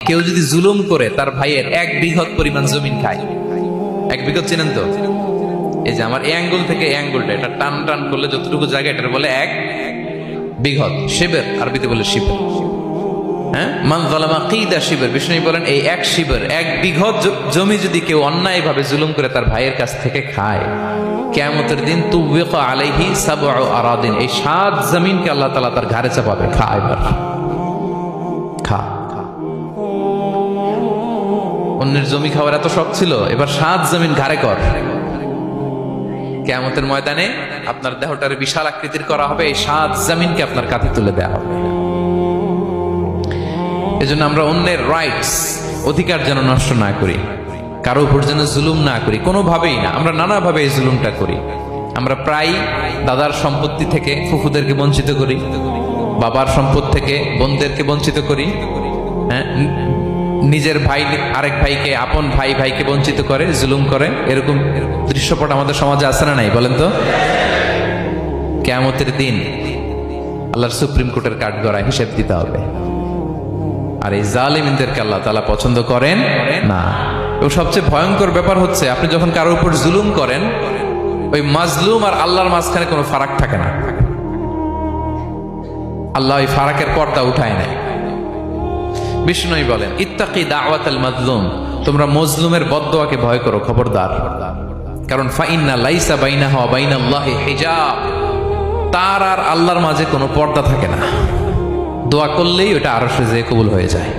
কেউ যদি জুলুম করে তার ভাইয়ের 1 বিঘত পরিমাণ জমিন খায়, 1 বিঘত চেনেন তো? এই যে আমার এই আঙ্গুল থেকে এই আঙ্গুলটা, এটা টান টান করলে যতটুকু জায়গা এটার বলে 1 বিঘত। শিবের আরবিতে বলে শিবের। হ্যাঁ, মান যালামা কিদা শিবের। বিষ্ণু বলেন এই 1 শিবের 1 বিঘত জমি যদি কেউ অন্যায়ভাবে জুলুম করে তার ভাইয়ের কাছ থেকে খায়, কিয়ামতের দিন তুবিকা আলাইহি 7 আরাদিন, এই 7 জমিনকে আল্লাহ তাআলা তার ঘাড়ে চাপাবে। খা এবার, খা। অন্যের জমি খাওয়ার এত শখ ছিল, এবার 7 জমিন ঘাড়ে কর। কিয়ামতের ময়দানে আপনার দেহটারে বিশাল আকৃতির করা হবে, এই 7 জমিনকে আপনার কাঁধে তুলে দেওয়া হবে। এজন্য আমরা অন্যের রাইটস, অধিকার যেন নষ্ট না করি, কারো উপর যেন জুলুম না করি, কোনোভাবেই না। আমরা নানাভাবে এই জুলুমটা করি। আমরা প্রায় দাদার সম্পত্তি থেকে ফুফুদেরকে বঞ্চিত করি, বাবার সম্পদ থেকে বোনদেরকে বঞ্চিত করি। হ্যাঁ, নিজের ভাই আরেক ভাইকে, আপন ভাই ভাইকে বঞ্চিত করে, জুলুম করে। এরকম দৃশ্যপট আমাদের সমাজে আছে না নাই বলেন তো? কিয়ামতের দিন আল্লাহর সুপ্রিম কোর্টের কাঠগড়ায় হিসেব দিতে হবে। আর এই জালিমদেরকে আল্লাহ তাআলা পছন্দ করেন না। এবং সবচেয়ে ভয়ঙ্কর ব্যাপার হচ্ছে, আপনি যখন কারোর উপর জুলুম করেন, ওই মাজলুম আর আল্লাহর মাঝখানে কোনো ফারাক থাকে না। আল্লাহ ওই ফারাকের পর্দা উঠায় নেয়। বিষ্ণুই বলেন ইত্তাকি দাওয়াতাল মাজলুম, তোমরা মজলুমের বদদোয়াকে ভয় করো, খবরদার। কারণ ফাইন্না লাইসা বাইনাহু ওয়া বাইনাল্লাহি হিজাব, তার আর আল্লাহর মাঝে কোনো পর্দা থাকে না। দোয়া করলেই ওটা আরশে যেয়ে কবুল হয়ে যায়।